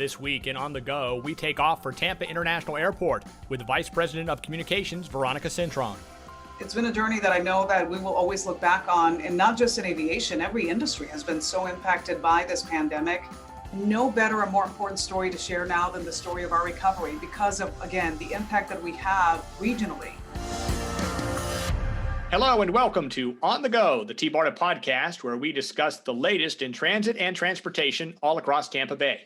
This week in On the Go, we take off for Tampa International Airport with Vice President of Communications, Veronica Cintron. It's been a journey that I know that we will always look back on, and not just in aviation. Every industry has been so impacted by this pandemic. No better or more important story to share now than the story of our recovery because of, again, the impact that we have regionally. Hello and welcome to On the Go, the T-BARTA podcast, where we discuss the latest in transit and transportation all across Tampa Bay.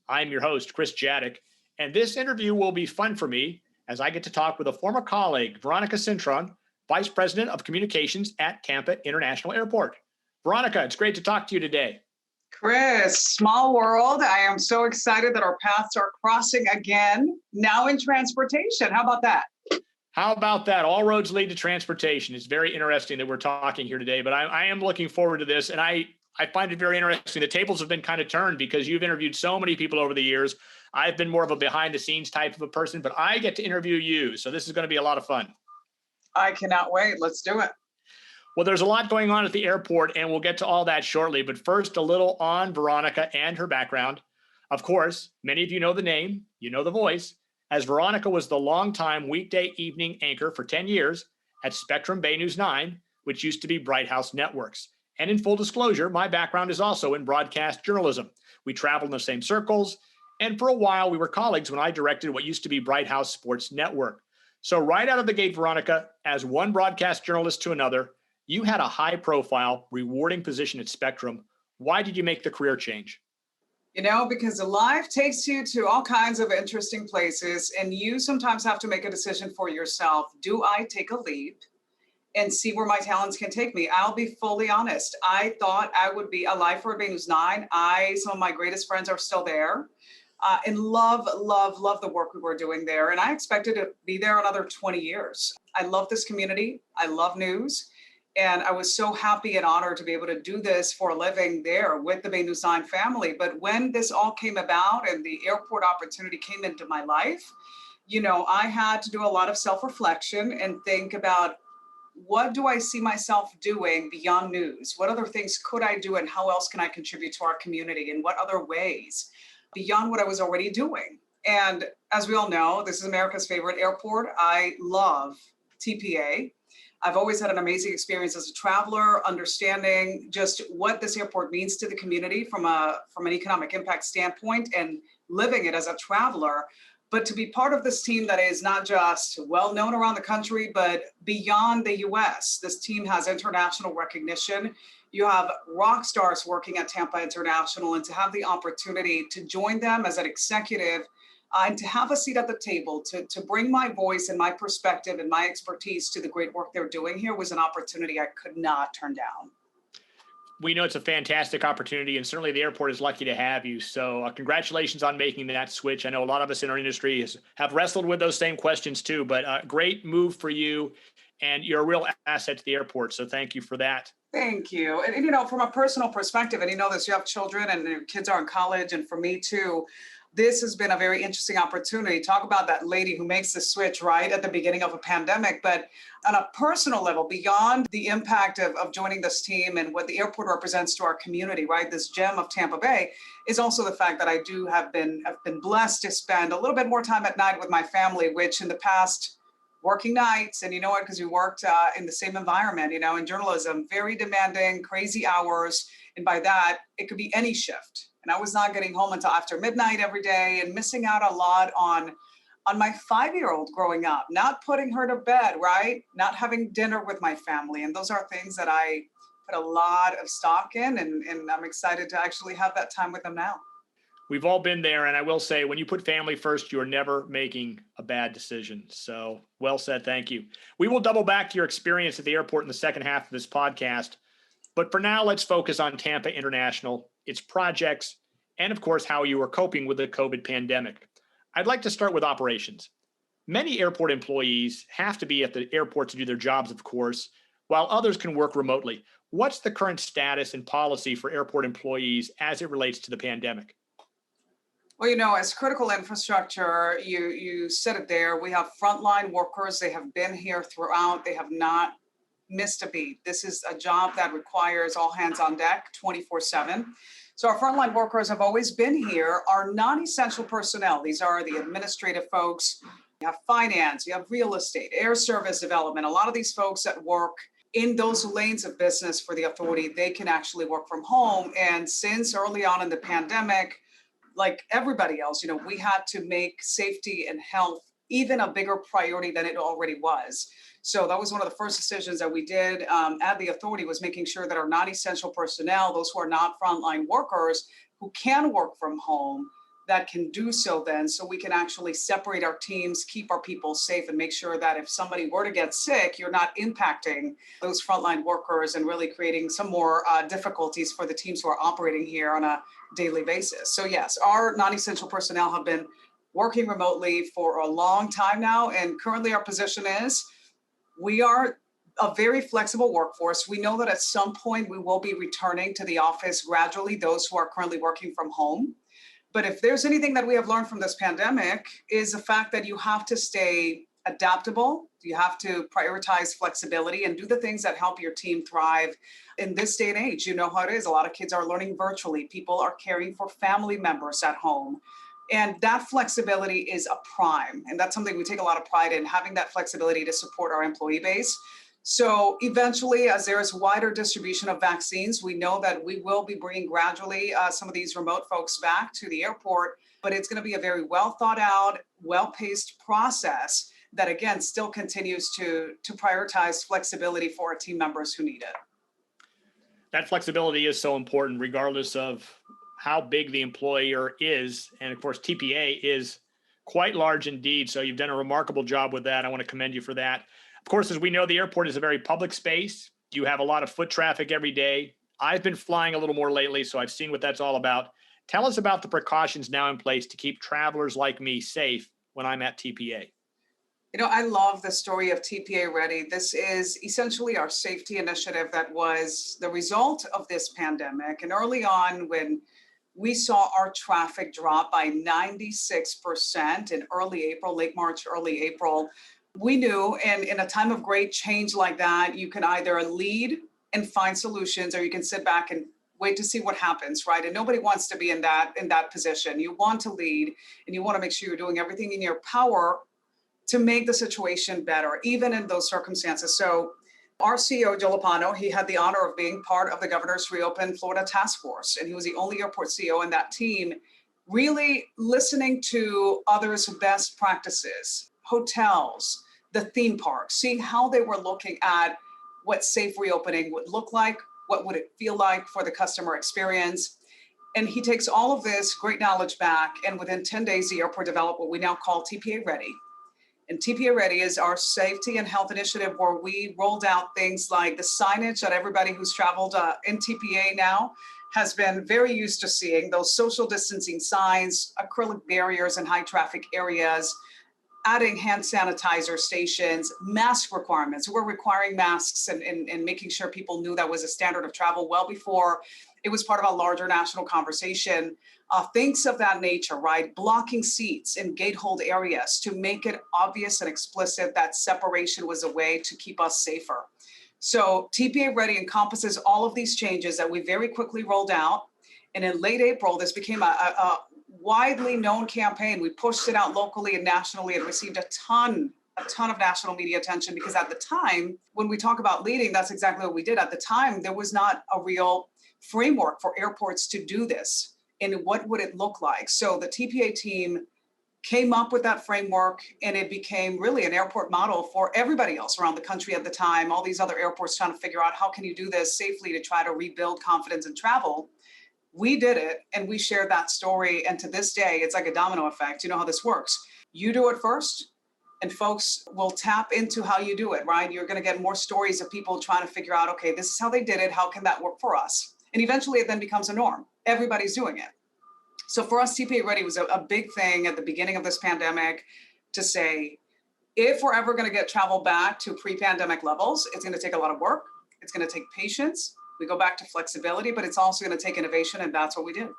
I'm your host, Chris Jadick, and this interview will be fun for me as I get to talk with a former colleague, Veronica Cintron, Vice President of Communications at Tampa International Airport. Veronica, it's great to talk to you today. Chris, small world. I am so excited that our paths are crossing again, now in transportation. How about that? How about that? All roads lead to transportation. It's very interesting that we're talking here today, but I am looking forward to this. And I find it very interesting. The tables have been kind of turned because you've interviewed so many people over the years. I've been more of a behind the scenes type of a person, but I get to interview you. So this is going to be a lot of fun. I cannot wait. Let's do it. Well, there's a lot going on at the airport, and we'll get to all that shortly. But first, a little on Veronica and her background. Of course, many of you know the name, you know the voice, as Veronica was the longtime weekday evening anchor for 10 years at Spectrum Bay News 9, which used to be Bright House Networks. And in full disclosure, my background is also in broadcast journalism. We traveled in the same circles, and for a while, we were colleagues when I directed what used to be Bright House Sports Network. So right out of the gate, Veronica, as one broadcast journalist to another, you had a high-profile, rewarding position at Spectrum. Why did you make the career change? You know, because life takes you to all kinds of interesting places, and you sometimes have to make a decision for yourself. Do I take a leap and see where my talents can take me? I'll be fully honest. I thought I would be alive for Bay News 9. Some of my greatest friends are still there. And love the work we were doing there. And I expected to be there another 20 years. I love this community. I love news. And I was so happy and honored to be able to do this for a living there with the Bay News 9 family. But when this all came about and the airport opportunity came into my life, you know, I had to do a lot of self-reflection and think about, what do I see myself doing beyond news? What other things could I do, and how else can I contribute to our community? In what other ways beyond what I was already doing? And as we all know, this is America's favorite airport. I love TPA. I've always had an amazing experience as a traveler, understanding just what this airport means to the community from an economic impact standpoint, and living it as a traveler. But to be part of this team that is not just well known around the country, but beyond the US, this team has international recognition. You have rock stars working at Tampa International, and to have the opportunity to join them as an executive and to have a seat at the table, to bring my voice and my perspective and my expertise to the great work they're doing here was an opportunity I could not turn down. We know it's a fantastic opportunity, and certainly the airport is lucky to have you. So congratulations on making that switch. I know a lot of us in our industry have wrestled with those same questions too, but great move for you, and you're a real asset to the airport. So thank you for that. Thank you. And you know, from a personal perspective, and you know this, you have children and your kids are in college, and for me too, this has been a very interesting opportunity. Talk about that lady who makes the switch right at the beginning of a pandemic. But on a personal level, beyond the impact of joining this team and what the airport represents to our community, right? This gem of Tampa Bay is also the fact that I have been blessed to spend a little bit more time at night with my family, which in the past, working nights, and you know what, because we worked in the same environment, you know, in journalism, very demanding, crazy hours. And by that, it could be any shift. And I was not getting home until after midnight every day, and missing out a lot on my 5-year-old growing up, not putting her to bed, right? Not having dinner with my family. And those are things that I put a lot of stock in, and I'm excited to actually have that time with them now. We've all been there, and I will say, when you put family first, you're never making a bad decision. So well said. Thank you. We will double back to your experience at the airport in the second half of this podcast. But for now, let's focus on Tampa International, its projects, and of course, how you are coping with the COVID pandemic. I'd like to start with operations. Many airport employees have to be at the airport to do their jobs, of course, while others can work remotely. What's the current status and policy for airport employees as it relates to the pandemic? Well, you know, as critical infrastructure, you said it there, we have frontline workers. They have been here throughout. They have not missed a beat. This is a job that requires all hands on deck 24/7. So our frontline workers have always been here. Our non-essential personnel, these are the administrative folks, you have finance, you have real estate, air service development. A lot of these folks that work in those lanes of business for the authority, they can actually work from home. And since early on in the pandemic, like everybody else, we had to make safety and health even a bigger priority than it already was. So that was one of the first decisions that we did at the authority, was making sure that our non-essential personnel, those who are not frontline workers, who can work from home, that can do so then, so we can actually separate our teams, keep our people safe, and make sure that if somebody were to get sick, you're not impacting those frontline workers and really creating some more difficulties for the teams who are operating here on a daily basis. So yes, our non-essential personnel have been working remotely for a long time now, and currently our position is we are a very flexible workforce. We know that at some point we will be returning to the office gradually, those who are currently working from home. But if there's anything that we have learned from this pandemic, is the fact that you have to stay adaptable. You have to prioritize flexibility and do the things that help your team thrive in this day and age. You know how it is. A lot of kids are learning virtually. People are caring for family members at home. And that flexibility is a prime. And that's something we take a lot of pride in, having that flexibility to support our employee base. So eventually, as there is wider distribution of vaccines, we know that we will be bringing gradually some of these remote folks back to the airport, but it's going to be a very well thought out, well-paced process that, again, still continues to prioritize flexibility for our team members who need it. That flexibility is so important, regardless of how big the employer is. And of course, TPA is quite large indeed. So you've done a remarkable job with that. I want to commend you for that. Of course, as we know, the airport is a very public space. You have a lot of foot traffic every day. I've been flying a little more lately, so I've seen what that's all about. Tell us about the precautions now in place to keep travelers like me safe when I'm at TPA. I love the story of TPA Ready. This is essentially our safety initiative that was the result of this pandemic. And early on, when we saw our traffic drop by 96% in early April, late March, early April, we knew, and in a time of great change like that, you can either lead and find solutions, or you can sit back and wait to see what happens, right? And nobody wants to be in that position. You want to lead, and you want to make sure you're doing everything in your power to make the situation better, even in those circumstances. So our CEO, Joe Lopano, he had the honor of being part of the governor's Reopen Florida Task Force, and he was the only airport CEO in that team, really listening to others' best practices, hotels, the theme parks, seeing how they were looking at what safe reopening would look like, what would it feel like for the customer experience. And he takes all of this great knowledge back, and within 10 days, the airport developed what we now call TPA Ready. And TPA Ready is our safety and health initiative, where we rolled out things like the signage that everybody who's traveled in TPA now has been very used to seeing, those social distancing signs, acrylic barriers in high traffic areas, adding hand sanitizer stations, mask requirements. We're requiring masks and making sure people knew that was a standard of travel well before it was part of a larger national conversation. Things of that nature, right? Blocking seats in gatehold areas to make it obvious and explicit that separation was a way to keep us safer. So TPA Ready encompasses all of these changes that we very quickly rolled out. And in late April, this became a widely known campaign. We pushed it out locally and nationally and received a ton of national media attention, because at the time, when we talk about leading, that's exactly what we did. At the time, there was not a real framework for airports to do this. And what would it look like? So the TPA team came up with that framework, and it became really an airport model for everybody else around the country at the time. All these other airports trying to figure out, how can you do this safely to try to rebuild confidence in travel? We did it, and we shared that story. And to this day, it's like a domino effect. You know how this works. You do it first, and folks will tap into how you do it, right? You're going to get more stories of people trying to figure out, okay, this is how they did it. How can that work for us? And eventually it then becomes a norm. Everybody's doing it. So for us, TPA Ready was a big thing at the beginning of this pandemic to say, if we're ever going to get travel back to pre-pandemic levels, it's going to take a lot of work. It's going to take patience. We go back to flexibility, but it's also going to take innovation, and that's what we did.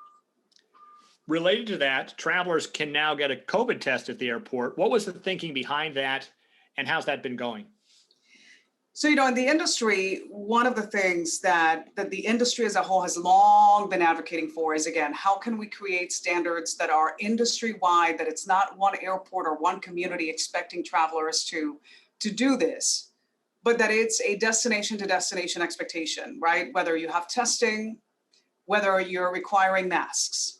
Related to that, travelers can now get a COVID test at the airport. What was the thinking behind that, and how's that been going? So, in the industry, one of the things that the industry as a whole has long been advocating for is, again, how can we create standards that are industry-wide, that it's not one airport or one community expecting travelers to do this, but that it's a destination to destination expectation, right? Whether you have testing, whether you're requiring masks.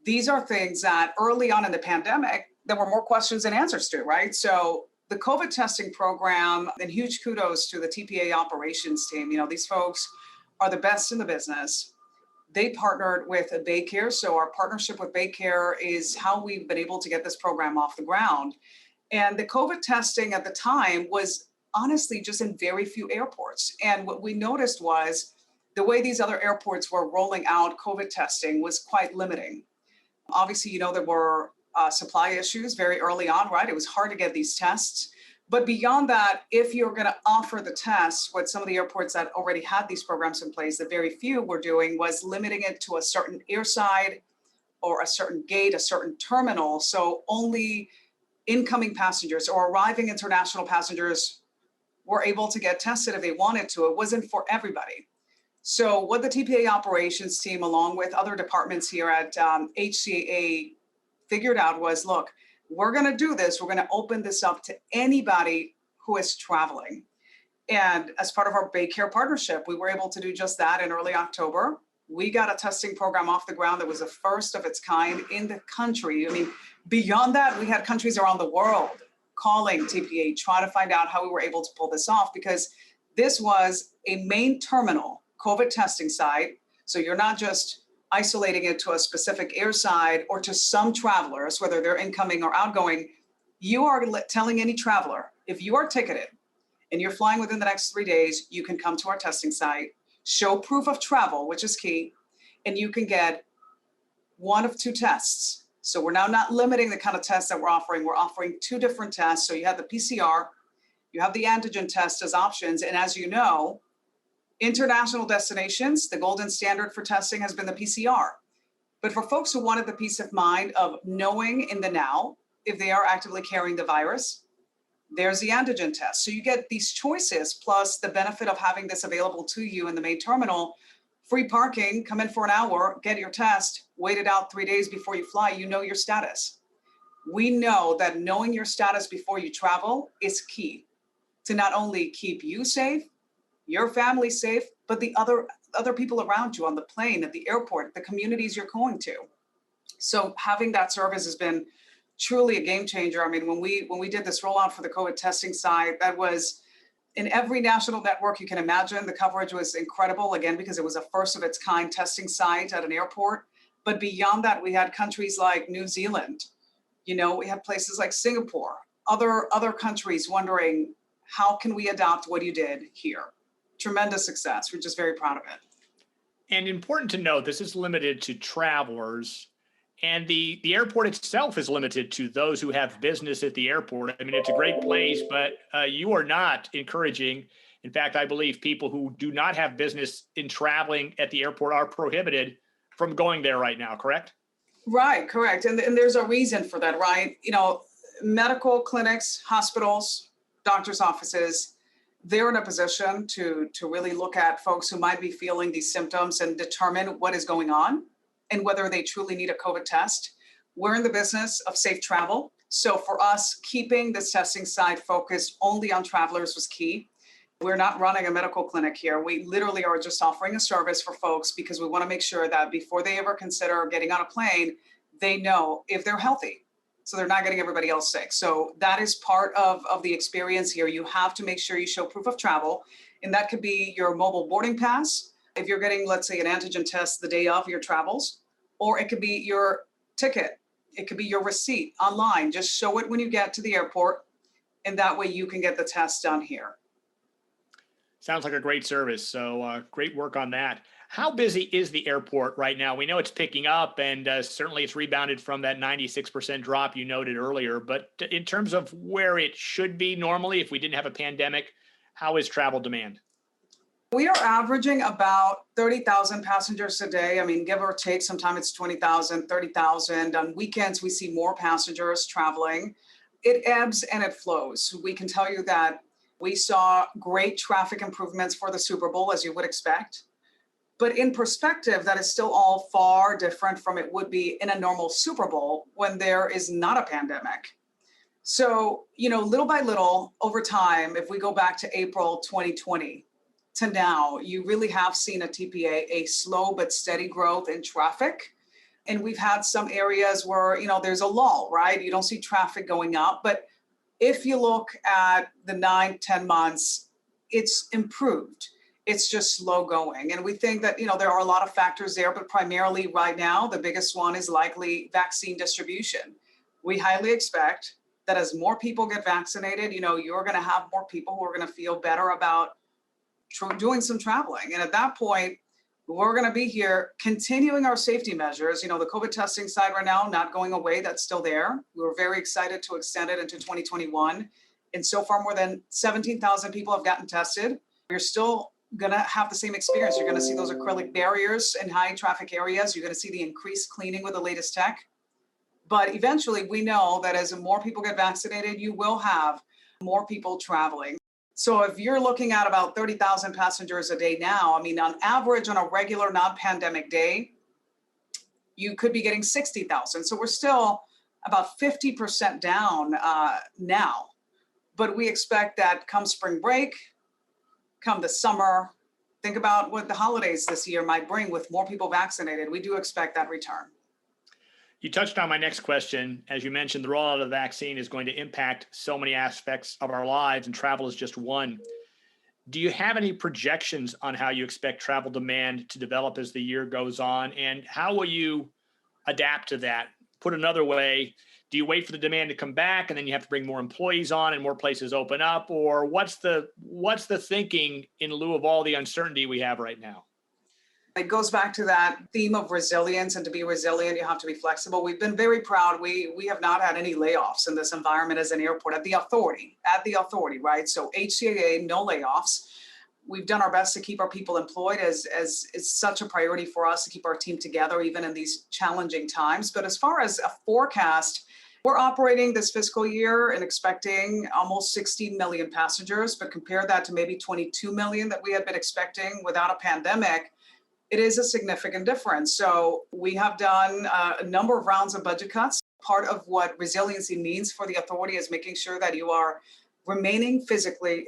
These are things that early on in the pandemic, there were more questions than answers to, right? So the COVID testing program, and huge kudos to the TPA operations team. These folks are the best in the business. They partnered with a Baycare. So our partnership with Baycare is how we've been able to get this program off the ground. And the COVID testing at the time was honestly just in very few airports. And what we noticed was the way these other airports were rolling out COVID testing was quite limiting. Obviously, there were supply issues very early on, right? It was hard to get these tests. But beyond that, if you're going to offer the tests, what some of the airports that already had these programs in place, that very few were doing, was limiting it to a certain airside or a certain gate, a certain terminal. So only incoming passengers or arriving international passengers were able to get tested if they wanted to. It wasn't for everybody. So what the TPA operations team, along with other departments here at HCAA, figured out was, look, we're going to do this. We're going to open this up to anybody who is traveling. And as part of our Baycare partnership, we were able to do just that in early October. We got a testing program off the ground that was the first of its kind in the country. Beyond that, we had countries around the world calling TPA, trying to find out how we were able to pull this off, because this was a main terminal COVID testing site. So you're not just isolating it to a specific airside or to some travelers, whether they're incoming or outgoing. You are telling any traveler, if you are ticketed and you're flying within the next 3 days, you can come to our testing site, show proof of travel, which is key, and you can get one of two tests. So we're now not limiting the kind of tests that we're offering. We're offering two different tests. So you have the PCR, you have the antigen test as options. And as you know, international destinations, the golden standard for testing has been the PCR. But for folks who wanted the peace of mind of knowing in the now if they are actively carrying the virus, there's the antigen test. So you get these choices, plus the benefit of having this available to you in the main terminal. Free parking, come in for an hour, get your test, wait it out 3 days before you fly, you know your status. We know that knowing your status before you travel is key to not only keep you safe, your family safe, but the other people around you on the plane, at the airport, the communities you're going to. So having that service has been truly a game changer. When we did this rollout for the COVID testing side, that was in every national network you can imagine. The coverage was incredible, again, because it was a first of its kind testing site at an airport. But beyond that, we had countries like New Zealand, we had places like Singapore, other countries wondering, how can we adopt what you did here? Tremendous success. We're just very proud of it. And important to note, this is limited to travelers, and the airport itself is limited to those who have business at the airport. It's a great place, but you are not encouraging. In fact, I believe people who do not have business in traveling at the airport are prohibited from going there right now, correct? Right, correct. And there's a reason for that, right? Medical clinics, hospitals, doctors' offices, they're in a position to really look at folks who might be feeling these symptoms and determine what is going on and whether they truly need a COVID test. We're in the business of safe travel. So for us, keeping this testing side focused only on travelers was key. We're not running a medical clinic here. We literally are just offering a service for folks because we want to make sure that before they ever consider getting on a plane, they know if they're healthy, so they're not getting everybody else sick. So that is part of the experience here. You have to make sure you show proof of travel, and that could be your mobile boarding pass, if you're getting, let's say, an antigen test the day of your travels, or it could be your ticket. It could be your receipt online. Just show it when you get to the airport, and that way you can get the test done here. Sounds like a great service. So great work on that. How busy is the airport right now? We know it's picking up, and certainly it's rebounded from that 96% drop you noted earlier. But in terms of where it should be normally, if we didn't have a pandemic, how is travel demand? We are averaging about 30,000 passengers a day. Give or take, sometimes it's 20,000, 30,000. On weekends, we see more passengers traveling. It ebbs and it flows. We can tell you that We saw great traffic improvements for the Super Bowl, as you would expect. But in perspective, that is still all far different from it would be in a normal Super Bowl when there is not a pandemic. So, little by little over time, if we go back to April 2020 to now, you really have seen at TPA a slow but steady growth in traffic. And we've had some areas where, there's a lull, right? You don't see traffic going up. But if you look at the 9-10 months, it's improved. It's just slow going. And we think that, there are a lot of factors there, but primarily right now, the biggest one is likely vaccine distribution. We highly expect that as more people get vaccinated, you're going to have more people who are going to feel better about doing some traveling. And at that point, we're going to be here continuing our safety measures. The COVID testing side right now, not going away, that's still there. We were very excited to extend it into 2021. And so far, more than 17,000 people have gotten tested. You're still going to have the same experience. You're going to see those acrylic barriers in high traffic areas. You're going to see the increased cleaning with the latest tech. But eventually, we know that as more people get vaccinated, you will have more people traveling. So if you're looking at about 30,000 passengers a day now, on average, on a regular non-pandemic day, you could be getting 60,000. So we're still about 50% down now. But we expect that come spring break, come the summer, think about what the holidays this year might bring with more people vaccinated. We do expect that return. You touched on my next question. As you mentioned, the rollout of the vaccine is going to impact so many aspects of our lives, and travel is just one. Do you have any projections on how you expect travel demand to develop as the year goes on, and how will you adapt to that? Put another way, do you wait for the demand to come back and then you have to bring more employees on and more places open up, or what's the thinking in lieu of all the uncertainty we have right now? It goes back to that theme of resilience, and to be resilient, you have to be flexible. We've been very proud. We have not had any layoffs in this environment as an airport at the authority, right? So HCAA, no layoffs. We've done our best to keep our people employed as it's such a priority for us to keep our team together, even in these challenging times. But as far as a forecast, we're operating this fiscal year and expecting almost 16 million passengers, but compare that to maybe 22 million that we had been expecting without a pandemic. It is a significant difference. So we have done a number of rounds of budget cuts. Part of what resiliency means for the authority is making sure that you are remaining fiscally,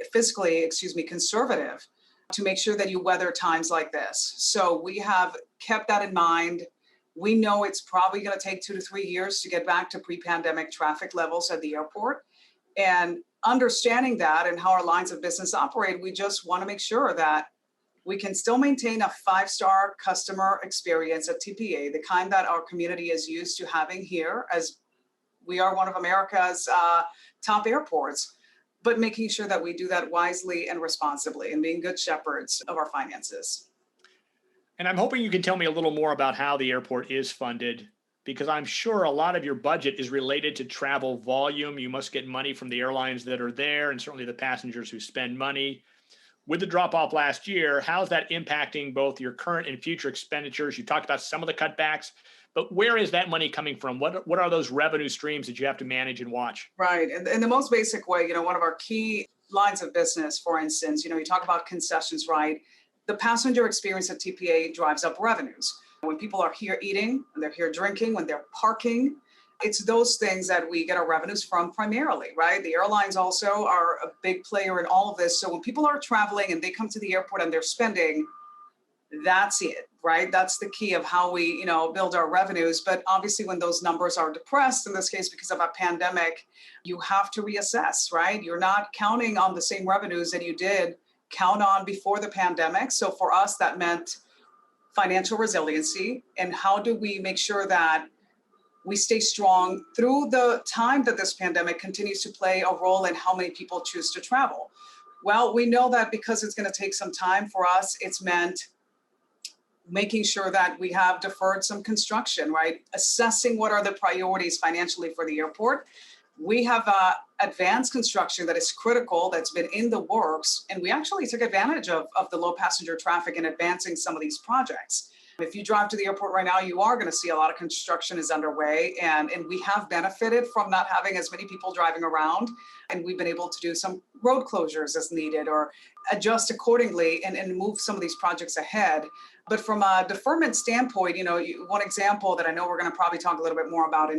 conservative to make sure that you weather times like this. So we have kept that in mind. We know it's probably going to take 2 to 3 years to get back to pre-pandemic traffic levels at the airport. And understanding that and how our lines of business operate, we just want to make sure that we can still maintain a 5-star customer experience at TPA, the kind that our community is used to having here, as we are one of America's top airports, but making sure that we do that wisely and responsibly and being good shepherds of our finances. And I'm hoping you can tell me a little more about how the airport is funded, because I'm sure a lot of your budget is related to travel volume. You must get money from the airlines that are there, and certainly the passengers who spend money. With the drop-off last year, how's that impacting both your current and future expenditures? You talked about some of the cutbacks, but where is that money coming from? What are those revenue streams that you have to manage and watch? Right. And in the most basic way, one of our key lines of business, for instance, you talk about concessions, right? The passenger experience at TPA drives up revenues. When people are here eating, when they're here drinking, when they're parking, it's those things that we get our revenues from primarily, right? The airlines also are a big player in all of this. So when people are traveling and they come to the airport and they're spending, that's it, right? That's the key of how we, build our revenues. But obviously when those numbers are depressed, in this case, because of a pandemic, you have to reassess, right? You're not counting on the same revenues that you did count on before the pandemic. So for us, that meant financial resiliency. And how do we make sure that we stay strong through the time that this pandemic continues to play a role in how many people choose to travel? Well, we know that because it's going to take some time for us, it's meant making sure that we have deferred some construction, right? Assessing what are the priorities financially for the airport. We have advanced construction that is critical, that's been in the works, and we actually took advantage of the low passenger traffic in advancing some of these projects. If you drive to the airport right now, you are going to see a lot of construction is underway, and we have benefited from not having as many people driving around, and we've been able to do some road closures as needed or adjust accordingly and move some of these projects ahead. But from a deferment standpoint, one example that I know we're going to probably talk a little bit more about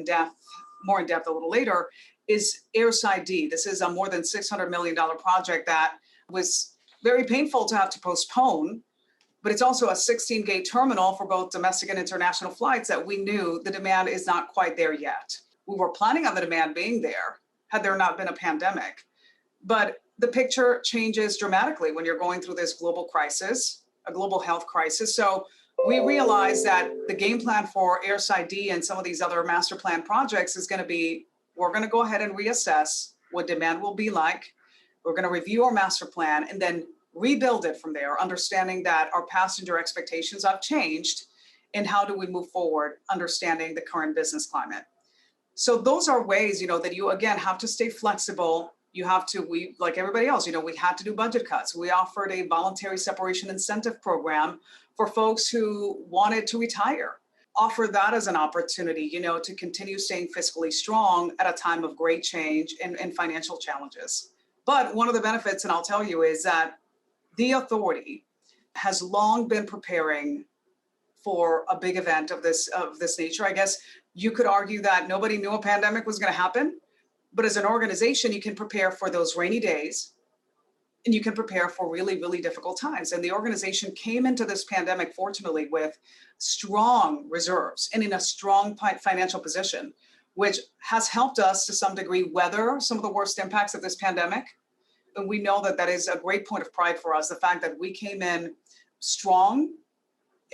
more in depth a little later is Airside D. This is a more than $600 million project that was very painful to have to postpone. But it's also a 16-gate terminal for both domestic and international flights that we knew the demand is not quite there yet. We were planning on the demand being there had there not been a pandemic. But the picture changes dramatically when you're going through this global crisis, a global health crisis. So we realized that the game plan for Airside D and some of these other master plan projects is going to be, we're going to go ahead and reassess what demand will be like. We're going to review our master plan and then rebuild it from there, understanding that our passenger expectations have changed and how do we move forward, understanding the current business climate. So those are ways, that you, again, have to stay flexible. You have to, we, like everybody else, we had to do budget cuts. We offered a voluntary separation incentive program for folks who wanted to retire. Offer that as an opportunity, to continue staying fiscally strong at a time of great change and financial challenges. But one of the benefits, and I'll tell you, is that the authority has long been preparing for a big event of this nature. I guess you could argue that nobody knew a pandemic was going to happen, but as an organization, you can prepare for those rainy days and you can prepare for really, really difficult times. And the organization came into this pandemic, fortunately, with strong reserves and in a strong financial position, which has helped us to some degree weather some of the worst impacts of this pandemic. And we know that is a great point of pride for us, the fact that we came in strong.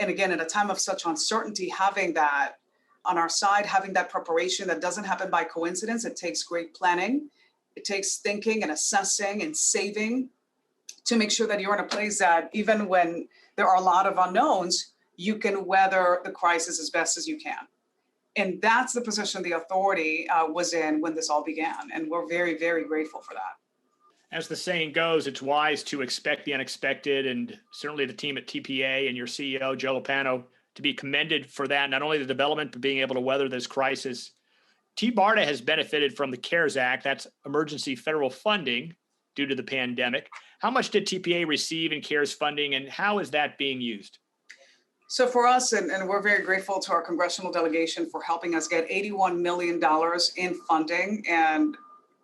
And again, at a time of such uncertainty, having that on our side, having that preparation that doesn't happen by coincidence. It takes great planning. It takes thinking and assessing and saving to make sure that you're in a place that even when there are a lot of unknowns, you can weather the crisis as best as you can. And that's the position the authority was in when this all began. And we're very, very grateful for that. As the saying goes, it's wise to expect the unexpected, and certainly the team at TPA and your CEO, Joe Lopano, to be commended for that, not only the development, but being able to weather this crisis. T-BARDA has benefited from the CARES Act. That's emergency federal funding due to the pandemic. How much did TPA receive in CARES funding, and how is that being used? So for us, and we're very grateful to our congressional delegation for helping us get $81 million in funding. And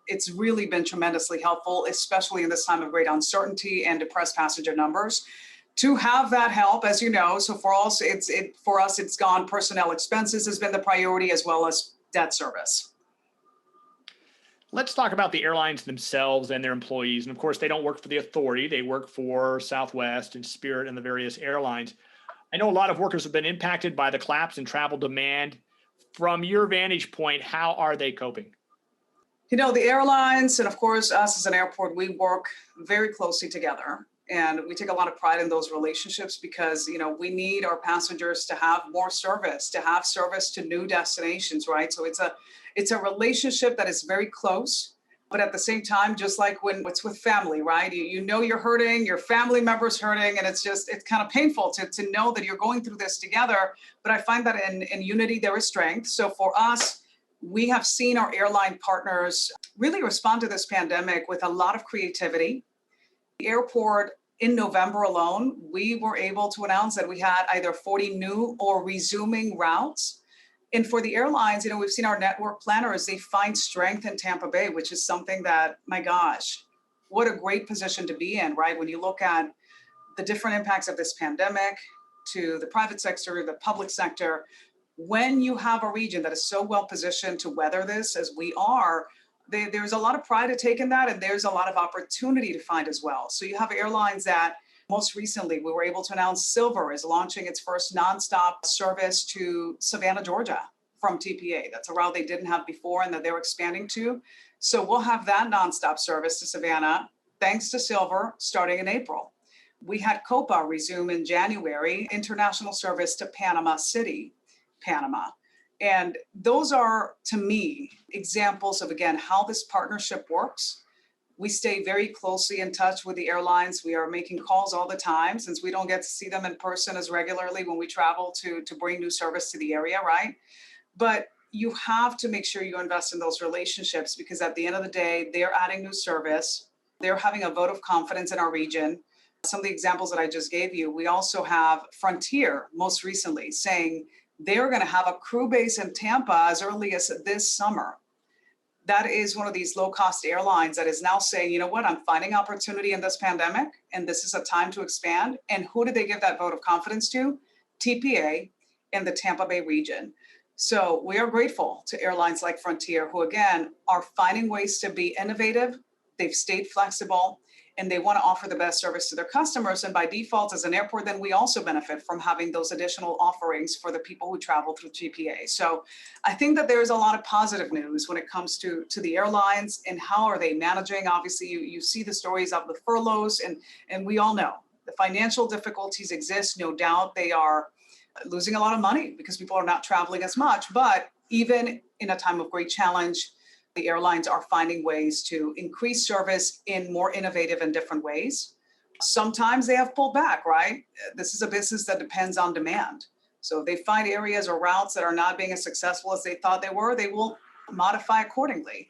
it's really been tremendously helpful, especially in this time of great uncertainty and depressed passenger numbers, to have that help, as you know. So for us, it's gone personnel expenses has been the priority, as well as debt service. Let's talk about the airlines themselves and their employees. And of course, they don't work for the authority. They work for Southwest and Spirit and the various airlines. I know a lot of workers have been impacted by the collapse in travel demand. From your vantage point, how are they coping? The airlines and, of course, us as an airport, we work very closely together. And we take a lot of pride in those relationships because, we need our passengers to have more service, to have service to new destinations, right? So it's a relationship that is very close. But at the same time, just like when it's with family, right? You're hurting, your family member's hurting, and it's kind of painful to know that you're going through this together. But I find that in unity, there is strength. So for us, we have seen our airline partners really respond to this pandemic with a lot of creativity. The airport, in November alone, we were able to announce that we had either 40 new or resuming routes. And for the airlines, we've seen our network planners, they find strength in Tampa Bay, which is something that, my gosh, what a great position to be in, right? When you look at the different impacts of this pandemic to the private sector, the public sector, when you have a region that is so well positioned to weather this as we are, there's a lot of pride to take in that, and there's a lot of opportunity to find as well. So you have airlines that most recently we were able to announce Silver is launching its first nonstop service to Savannah, Georgia from TPA. That's a route they didn't have before and that they're expanding to. So we'll have that nonstop service to Savannah, thanks to Silver, starting in April. We had Copa resume in January, international service to Panama City, Panama. And those are, to me, examples of, again, how this partnership works. We stay very closely in touch with the airlines. We are making calls all the time since we don't get to see them in person as regularly when we travel to bring new service to the area, right? But you have to make sure you invest in those relationships because at the end of the day, they're adding new service. They're having a vote of confidence in our region. Some of the examples that I just gave you, we also have Frontier most recently saying they're going to have a crew base in Tampa as early as this summer. That is one of these low-cost airlines that is now saying, you know what, I'm finding opportunity in this pandemic, and this is a time to expand. And who did they give that vote of confidence to? TPA in the Tampa Bay region. So we are grateful to airlines like Frontier, who again are finding ways to be innovative. They've stayed flexible, and they want to offer the best service to their customers. And by default, as an airport, then we also benefit from having those additional offerings for the people who travel through TPA. So I think that there's a lot of positive news when it comes to the airlines and how are they managing. Obviously, you see the stories of the furloughs, and we all know the financial difficulties exist. No doubt they are losing a lot of money because people are not traveling as much. But even in a time of great challenge, the airlines are finding ways to increase service in more innovative and different ways. Sometimes they have pulled back, right? This is a business that depends on demand. So if they find areas or routes that are not being as successful as they thought they were, they will modify accordingly.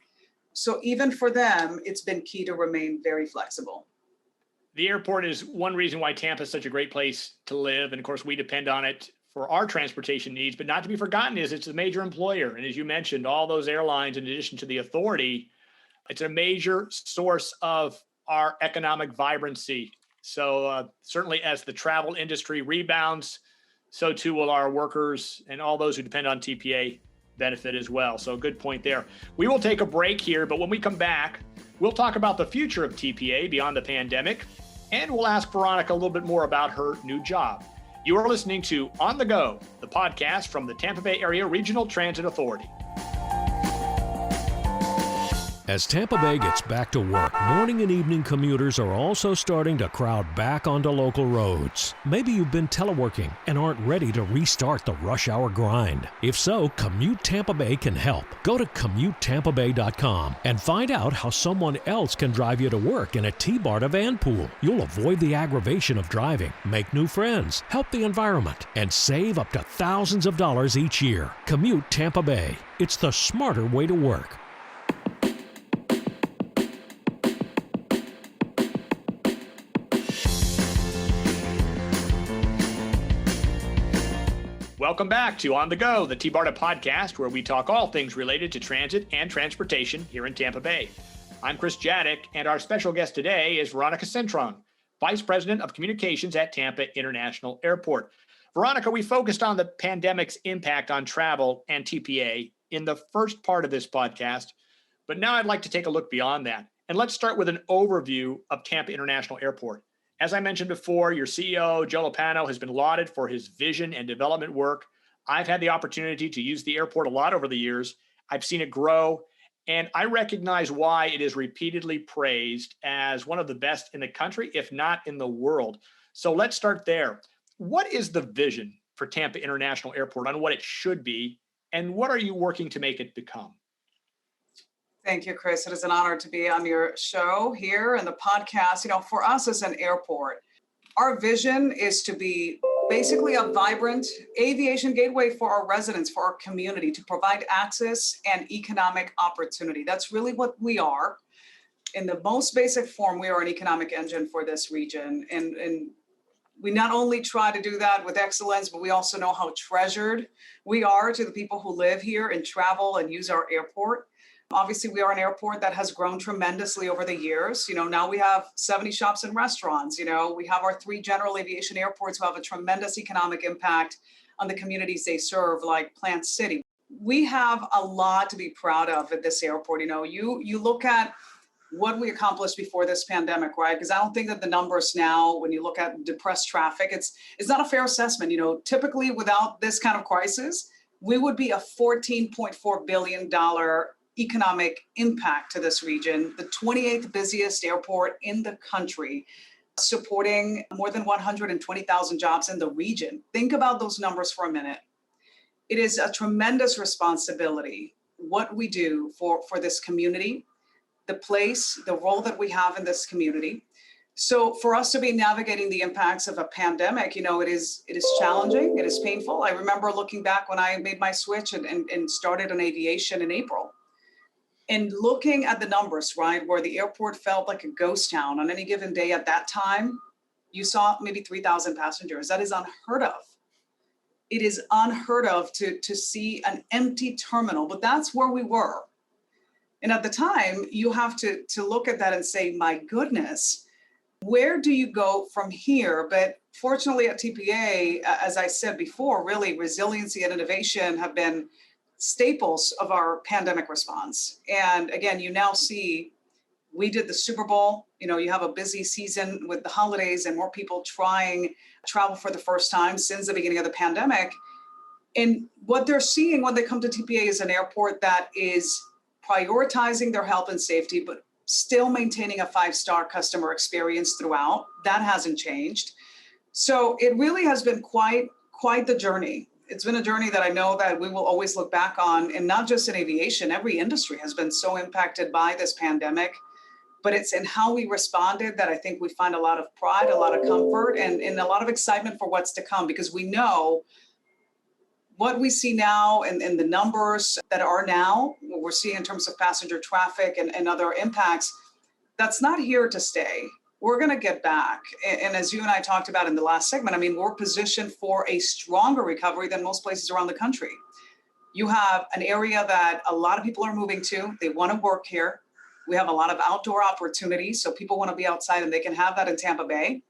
So even for them, it's been key to remain very flexible. The airport is one reason why Tampa is such a great place to live. And of course, we depend on it for our transportation needs, but not to be forgotten is it's a major employer. And as you mentioned, all those airlines, in addition to the authority, it's a major source of our economic vibrancy. So certainly as the travel industry rebounds, so too will our workers and all those who depend on TPA benefit as well. So good point there. We will take a break here, but when we come back, we'll talk about the future of TPA beyond the pandemic, and we'll ask Veronica a little bit more about her new job. You are listening to On the Go, the podcast from the Tampa Bay Area Regional Transit Authority. As Tampa Bay gets back to work, morning and evening commuters are also starting to crowd back onto local roads. Maybe you've been teleworking and aren't ready to restart the rush hour grind. If so, Commute Tampa Bay can help. Go to CommuteTampaBay.com and find out how someone else can drive you to work in a T-Bar to van pool. You'll avoid the aggravation of driving, make new friends, help the environment, and save up to thousands of dollars each year. Commute Tampa Bay. It's the smarter way to work. Welcome back to On the Go, the T-Barta podcast, where we talk all things related to transit and transportation here in Tampa Bay. I'm Chris Jadick, and our special guest today is Veronica Cintron, Vice President of Communications at Tampa International Airport. Veronica, we focused on the pandemic's impact on travel and TPA in the first part of this podcast, but now I'd like to take a look beyond that. And let's start with an overview of Tampa International Airport. As I mentioned before, your CEO, Joe Lopano, has been lauded for his vision and development work. I've had the opportunity to use the airport a lot over the years. I've seen it grow, and I recognize why it is repeatedly praised as one of the best in the country, if not in the world. So let's start there. What is the vision for Tampa International Airport on what it should be, and what are you working to make it become? Thank you, Chris. It is an honor to be on your show here and the podcast. You know, for us as an airport, our vision is to be basically a vibrant aviation gateway for our residents, for our community, to provide access and economic opportunity. That's really what we are. In the most basic form, we are an economic engine for this region. And we not only try to do that with excellence, but we also know how treasured we are to the people who live here and travel and use our airport. Obviously, we are an airport that has grown tremendously over the years. You know, now we have 70 shops and restaurants. You know, we have our 3 general aviation airports who have a tremendous economic impact on the communities they serve, like Plant City. We have a lot to be proud of at this airport. You know, you look at what we accomplished before this pandemic, right? Because I don't think that the numbers now, when you look at depressed traffic, it's not a fair assessment. You know, typically without this kind of crisis, we would be a $14.4 billion economic impact to this region, the 28th busiest airport in the country, supporting more than 120,000 jobs in the region. Think about those numbers for a minute. It is a tremendous responsibility what we do for this community. the place, the role that we have in this community. So for us to be navigating the impacts of a pandemic, it is challenging, it is painful. I remember looking back when I made my switch and started in aviation in April. And looking at the numbers, right, where the airport felt like a ghost town on any given day at that time, you saw maybe 3,000 passengers. That is unheard of. It is unheard of to see an empty terminal, but that's where we were. And at the time, you have to look at that and say, my goodness, where do you go from here? But fortunately at TPA, as I said before, really resiliency and innovation have been staples of our pandemic response. And again, you now see, we did the Super Bowl, you have a busy season with the holidays and more people trying travel for the first time since the beginning of the pandemic. And what they're seeing when they come to TPA is an airport that is prioritizing their health and safety, but still maintaining a 5-star customer experience throughout. That hasn't changed. So it really has been quite the journey. It's been a journey that I know that we will always look back on, and not just in aviation. Every industry has been so impacted by this pandemic, but it's in how we responded that I think we find a lot of pride, a lot of comfort, and a lot of excitement for what's to come, because we know what we see now and the numbers that are now, what we're seeing in terms of passenger traffic and other impacts, that's not here to stay. We're going to get back. And as you and I talked about in the last segment, we're positioned for a stronger recovery than most places around the country. You have an area that a lot of people are moving to. They want to work here. We have a lot of outdoor opportunities, so people want to be outside, and they can have that in Tampa Bay.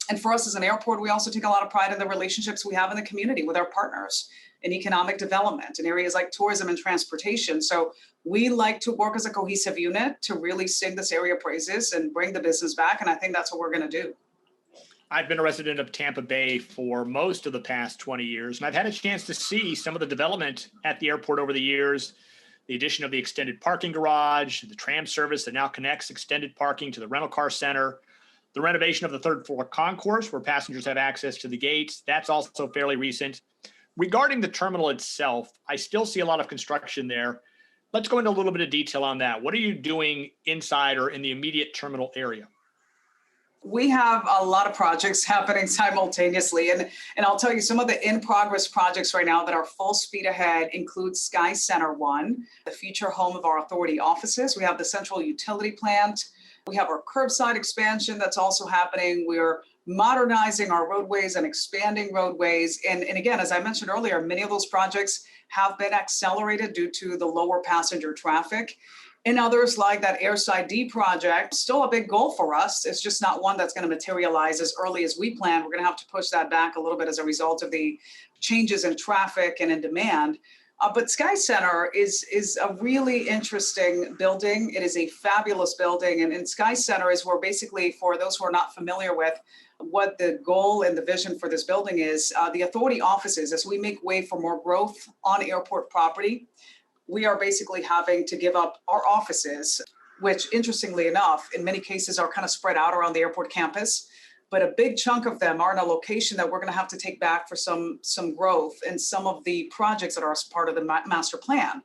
And for us as an airport, we also take a lot of pride in the relationships we have in the community with our partners in economic development in areas like tourism and transportation. So we like to work as a cohesive unit to really sing this area praises and bring the business back. And I think that's what we're going to do. I've been a resident of Tampa Bay for most of the past 20 years, and I've had a chance to see some of the development at the airport over the years. The addition of the extended parking garage, the tram service that now connects extended parking to the rental car center, the renovation of the third floor concourse where passengers have access to the gates. That's also fairly recent. Regarding the terminal itself, I still see a lot of construction there. Let's go into a little bit of detail on that. What are you doing inside or in the immediate terminal area? We have a lot of projects happening simultaneously. And I'll tell you, some of the in-progress projects right now that are full speed ahead include Sky Center 1, the future home of our authority offices. We have the central utility plant. We have our curbside expansion that's also happening. We're modernizing our roadways and expanding roadways. And again, as I mentioned earlier, many of those projects have been accelerated due to the lower passenger traffic. And others like that Airside D project, still a big goal for us. It's just not one that's going to materialize as early as we planned. We're going to have to push that back a little bit as a result of the changes in traffic and in demand. But Sky Center is a really interesting building. It is a fabulous building. And Sky Center is where basically, for those who are not familiar with what the goal and the vision for this building is, the authority offices, as we make way for more growth on airport property, we are basically having to give up our offices, which interestingly enough, in many cases are kind of spread out around the airport campus. But a big chunk of them are in a location that we're going to have to take back for some growth and some of the projects that are part of the master plan.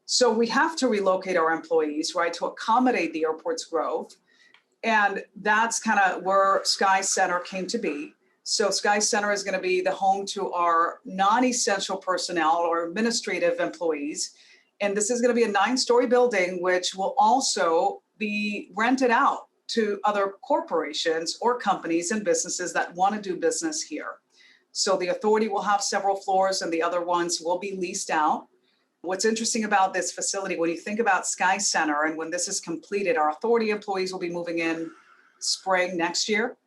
So we have to relocate our employees, right, to accommodate the airport's growth. And that's kind of where Sky Center came to be. So Sky Center is going to be the home to our non-essential personnel or administrative employees. And this is going to be a 9-story building, which will also be rented out to other corporations or companies and businesses that want to do business here. So the authority will have several floors and the other ones will be leased out. What's interesting about this facility, when you think about Sky Center and when this is completed, our authority employees will be moving in spring next year.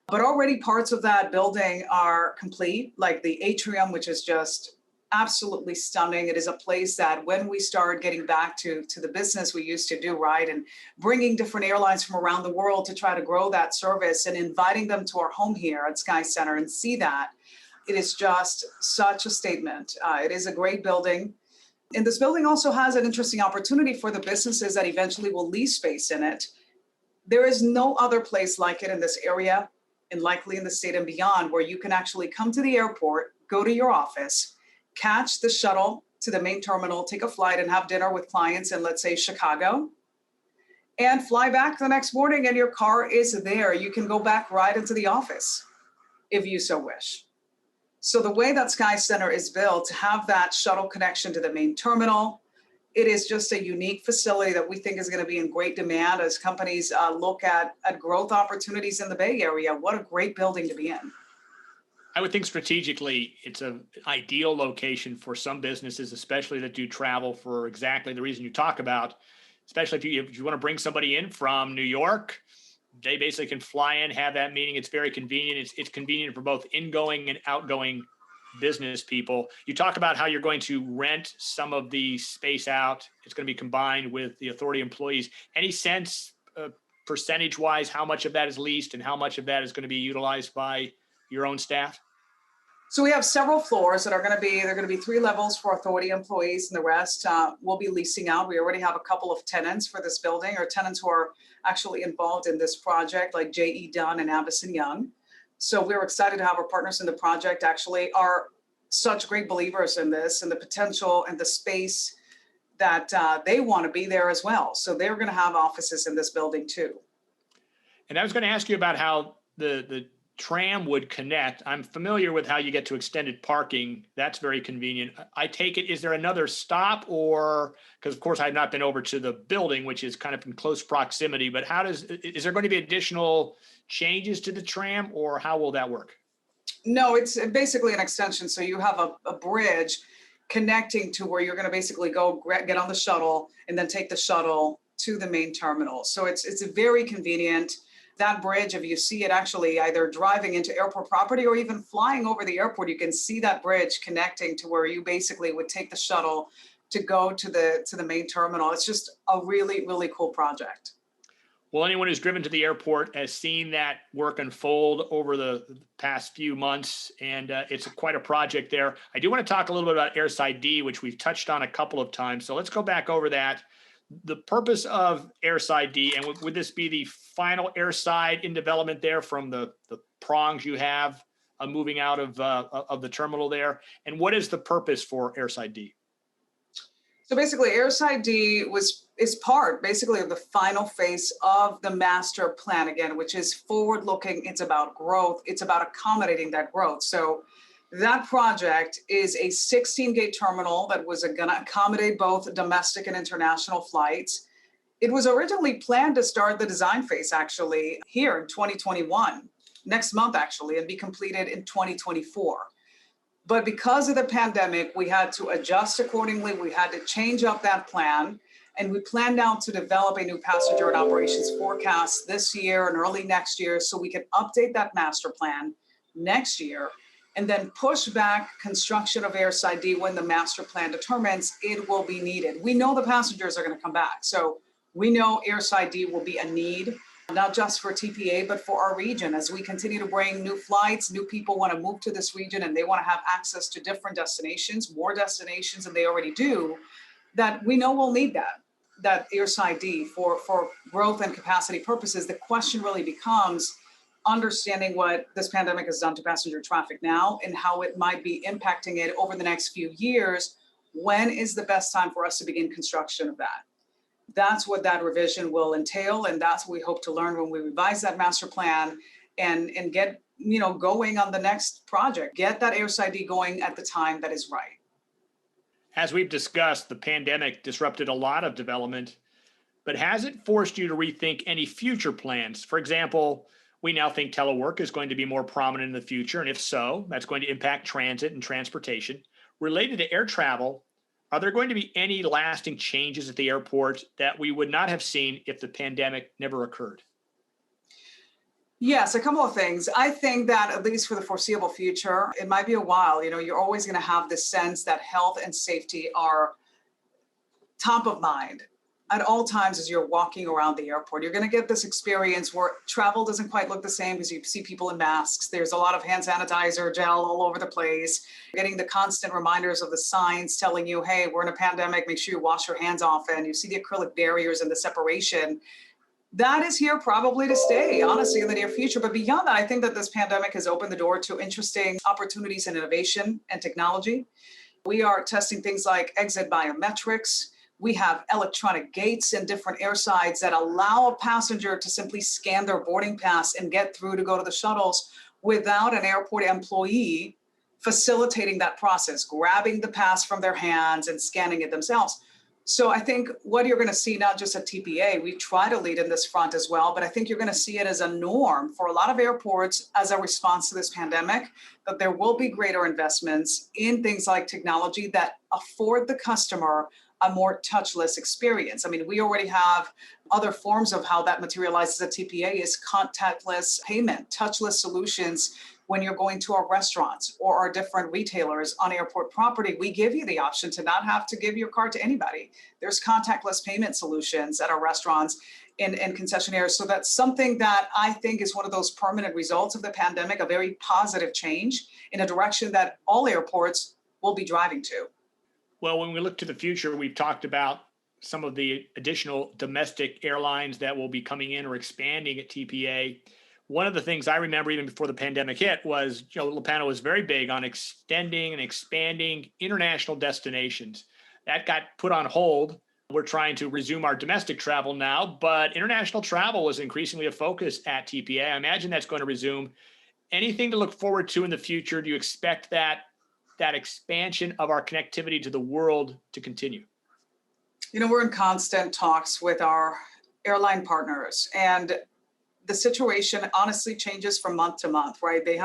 But already parts of that building are complete, like the atrium, which is just absolutely stunning. It is a place that when we start getting back to the business we used to do, right, and bringing different airlines from around the world to try to grow that service and inviting them to our home here at Sky Center and see that, it is just such a statement. It is a great building. And this building also has an interesting opportunity for the businesses that eventually will lease space in it. There is no other place like it in this area and likely in the state and beyond, where you can actually come to the airport, go to your office, catch the shuttle to the main terminal, take a flight and have dinner with clients in, let's say, Chicago, and fly back the next morning and your car is there. You can go back right into the office if you so wish. So the way that Sky Center is built to have that shuttle connection to the main terminal, it is just a unique facility that we think is going to be in great demand as companies look at growth opportunities in the Bay Area. What a great building to be in. I would think strategically, it's an ideal location for some businesses, especially that do travel for exactly the reason you talk about, especially if you want to bring somebody in from New York. They basically can fly in, have that meeting. It's very convenient. It's convenient for both ingoing and outgoing business people. You talk about how you're going to rent some of the space out. It's going to be combined with the authority employees. Any sense percentage-wise how much of that is leased and how much of that is going to be utilized by your own staff? So we have several floors that are going to be, there are going to be 3 levels for authority employees, and the rest we'll be leasing out. We already have a couple of tenants for this building, or tenants who are actually involved in this project, like J.E. Dunn and Avison Young. So we're excited to have our partners in the project actually are such great believers in this and the potential and the space that they want to be there as well. So they're going to have offices in this building too. And I was going to ask you about how the tram would connect. I'm familiar with how you get to extended parking. That's very convenient. I take it, is there another stop, or, because of course I've not been over to the building, which is kind of in close proximity, but is there going to be additional changes to the tram, or how will that work? No, it's basically an extension. So you have a bridge connecting to where you're going to basically go get on the shuttle and then take the shuttle to the main terminal. So it's very convenient. That bridge, if you see it actually either driving into airport property or even flying over the airport, you can see that bridge connecting to where you basically would take the shuttle to go to the main terminal. It's just a really, really cool project. Well, anyone who's driven to the airport has seen that work unfold over the past few months, and it's quite a project there. I do want to talk a little bit about Airside D, which we've touched on a couple of times. So let's go back over that. The purpose of Airside D, and would this be the final airside in development there from the prongs you have moving out of the terminal there? And what is the purpose for Airside D? So basically, Airside D is part basically of the final phase of the master plan again, which is forward-looking. It's about growth. It's about accommodating that growth. So that project is a 16-gate terminal that was going to accommodate both domestic and international flights. It was originally planned to start the design phase actually here in 2021, next month actually, and be completed in 2024. But because of the pandemic, we had to adjust accordingly. We had to change up that plan. And we plan now to develop a new passenger and operations forecast this year and early next year so we can update that master plan next year and then push back construction of Airside D when the master plan determines it will be needed. We know the passengers are going to come back. So we know Airside D will be a need, not just for TPA, but for our region. As we continue to bring new flights, new people want to move to this region and they want to have access to different destinations, more destinations than they already do, that we know we'll need that Airside D for growth and capacity purposes. The question really becomes understanding what this pandemic has done to passenger traffic now and how it might be impacting it over the next few years. When is the best time for us to begin construction of that? That's what that revision will entail, and that's what we hope to learn when we revise that master plan and get going on the next project. Get that Airside D going at the time that is right. As we've discussed, the pandemic disrupted a lot of development, but has it forced you to rethink any future plans? For example, we now think telework is going to be more prominent in the future, and if so, that's going to impact transit and transportation. Related to air travel, are there going to be any lasting changes at the airport that we would not have seen if the pandemic never occurred? Yes, a couple of things. I think that at least for the foreseeable future, it might be a while. You're always going to have this sense that health and safety are top of mind at all times as you're walking around the airport. You're going to get this experience where travel doesn't quite look the same because you see people in masks. There's a lot of hand sanitizer, gel all over the place. You're getting the constant reminders of the signs telling you, hey, we're in a pandemic, make sure you wash your hands often. You see the acrylic barriers and the separation. That is here probably to stay, honestly, in the near future. But beyond that, I think that this pandemic has opened the door to interesting opportunities in innovation and technology. We are testing things like exit biometrics. We have electronic gates in different airsides that allow a passenger to simply scan their boarding pass and get through to go to the shuttles without an airport employee facilitating that process, grabbing the pass from their hands and scanning it themselves. So I think what you're going to see, not just at TPA, we try to lead in this front as well, but I think you're going to see it as a norm for a lot of airports as a response to this pandemic, that there will be greater investments in things like technology that afford the customer a more touchless experience. I mean, we already have other forms of how that materializes at TPA is contactless payment, touchless solutions. When you're going to our restaurants or our different retailers on airport property, we give you the option to not have to give your card to anybody. There's contactless payment solutions at our restaurants and concessionaires. So that's something that I think is one of those permanent results of the pandemic, a very positive change in a direction that all airports will be driving to. Well, when we look to the future, we've talked about some of the additional domestic airlines that will be coming in or expanding at TPA. One of the things I remember even before the pandemic hit was Joe Lopano was very big on extending and expanding international destinations. That got put on hold. We're trying to resume our domestic travel now, but international travel was increasingly a focus at TPA. I imagine that's going to resume. Anything to look forward to in the future? Do you expect that expansion of our connectivity to the world to continue? You know, we're in constant talks with our airline partners, and the situation honestly changes from month to month, right? They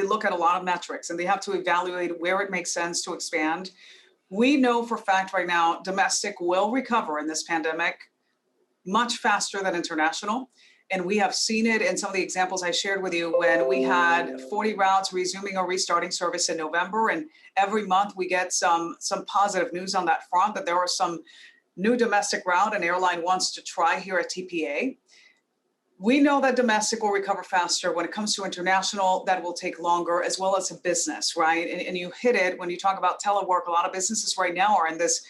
look at a lot of metrics and they have to evaluate where it makes sense to expand. We know for a fact right now, domestic will recover in this pandemic much faster than international. And we have seen it in some of the examples I shared with you when we had 40 routes resuming or restarting service in November. And every month we get some positive news on that front, that there are some new domestic route an airline wants to try here at TPA. We know that domestic will recover faster. When it comes to international, that will take longer, as well as a business, right? And you hit it when you talk about telework. A lot of businesses right now are in this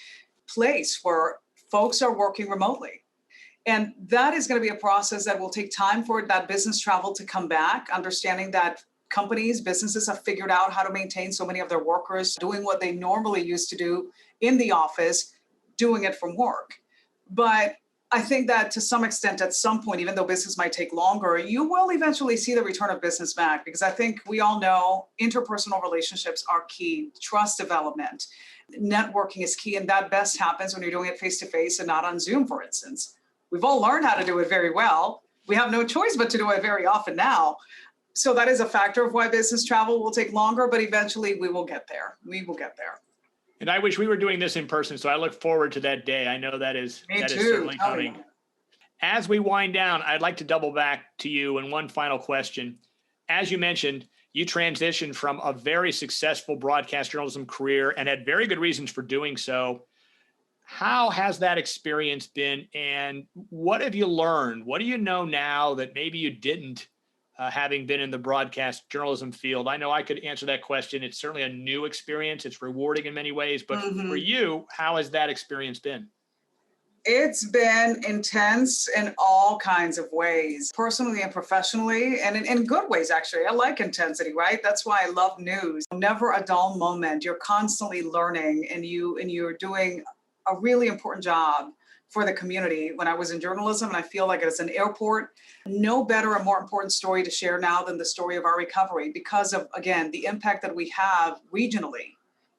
place where folks are working remotely. And that is going to be a process that will take time for that business travel to come back, understanding that businesses have figured out how to maintain so many of their workers doing what they normally used to do in the office, doing it from work. But I think that to some extent, at some point, even though business might take longer, you will eventually see the return of business back, because I think we all know interpersonal relationships are key, trust development, networking is key, and that best happens when you're doing it face-to-face and not on Zoom, for instance. We've all learned how to do it very well. We have no choice but to do it very often now. So that is a factor of why business travel will take longer, but eventually we will get there. We will get there. And I wish we were doing this in person, so I look forward to that day. I know that is certainly coming. As we wind down, I'd like to double back to you in one final question. As you mentioned, you transitioned from a very successful broadcast journalism career and had very good reasons for doing so. How has that experience been, and what have you learned? What do you know now that maybe you didn't, having been in the broadcast journalism field? I know I could answer that question. It's certainly a new experience. It's rewarding in many ways, but for you, how has that experience been? It's been intense in all kinds of ways, personally and professionally, and in good ways, actually. I like intensity, right? That's why I love news. Never a dull moment. You're constantly learning, and you're doing a really important job for the community. When I was in journalism, and I feel like it's an airport, no better or more important story to share now than the story of our recovery, because of, again, the impact that we have regionally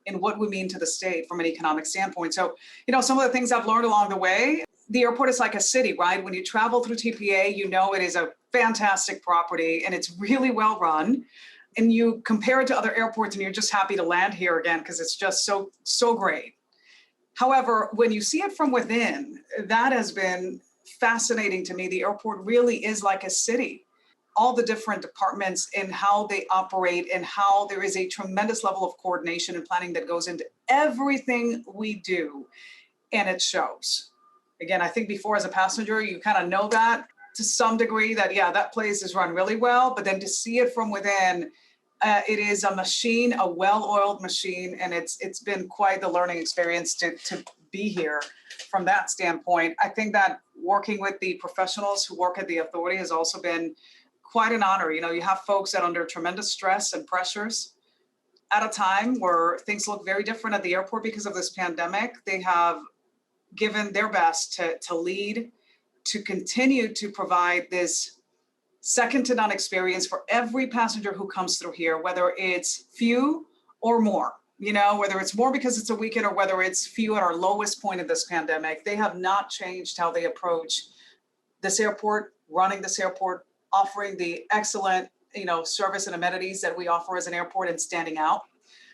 in what we mean to the state from an economic standpoint. So, some of the things I've learned along the way, the airport is like a city, right? When you travel through TPA, it is a fantastic property and it's really well run. And you compare it to other airports and you're just happy to land here again because it's just so great. However, when you see it from within, that has been fascinating to me. The airport really is like a city. All the different departments and how they operate, and how there is a tremendous level of coordination and planning that goes into everything we do. And it shows. Again, I think before as a passenger, you kind of know that to some degree that, that place is run really well, but then to see it from within, it is a machine, a well-oiled machine, and it's been quite the learning experience to be here from that standpoint. I think that working with the professionals who work at the authority has also been quite an honor. You have folks that are under tremendous stress and pressures at a time where things look very different at the airport because of this pandemic. They have given their best to lead, to continue to provide this second to none experience for every passenger who comes through here, whether it's few or more, whether it's more because it's a weekend or whether it's few at our lowest point of this pandemic. They have not changed how they approach this airport, running this airport, offering the excellent, service and amenities that we offer as an airport and standing out.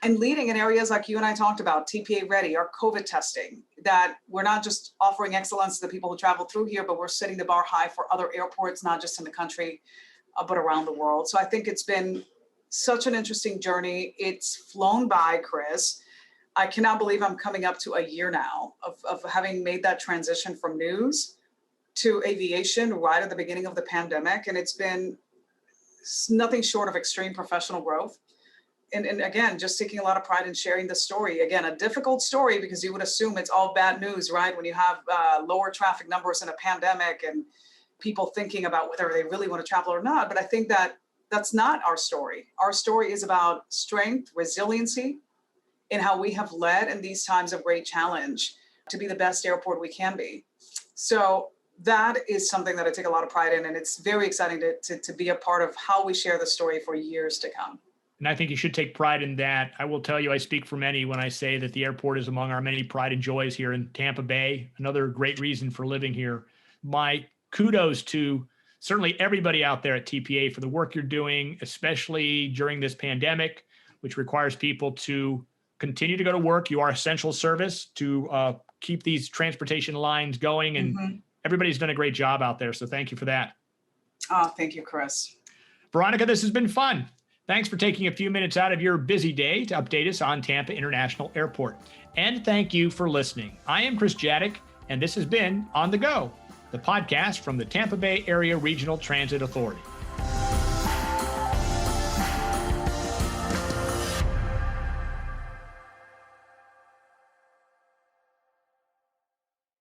And leading in areas like you and I talked about, TPA ready, our COVID testing, that we're not just offering excellence to the people who travel through here, but we're setting the bar high for other airports, not just in the country, but around the world. So I think it's been such an interesting journey. It's flown by, Chris. I cannot believe I'm coming up to a year now of having made that transition from news to aviation right at the beginning of the pandemic. And it's been nothing short of extreme professional growth. And again, just taking a lot of pride in sharing the story. Again, a difficult story because you would assume it's all bad news, right? When you have lower traffic numbers in a pandemic and people thinking about whether they really want to travel or not. But I think that's not our story. Our story is about strength, resiliency, and how we have led in these times of great challenge to be the best airport we can be. So that is something that I take a lot of pride in. And it's very exciting to be a part of how we share the story for years to come. And I think you should take pride in that. I will tell you, I speak for many when I say that the airport is among our many pride and joys here in Tampa Bay. Another great reason for living here. My kudos to certainly everybody out there at TPA for the work you're doing, especially during this pandemic, which requires people to continue to go to work. You are essential service to keep these transportation lines going. And everybody's done a great job out there. So thank you for that. Oh, thank you, Chris. Veronica, this has been fun. Thanks for taking a few minutes out of your busy day to update us on Tampa International Airport. And thank you for listening. I am Chris Jadick, and this has been On the Go, the podcast from the Tampa Bay Area Regional Transit Authority.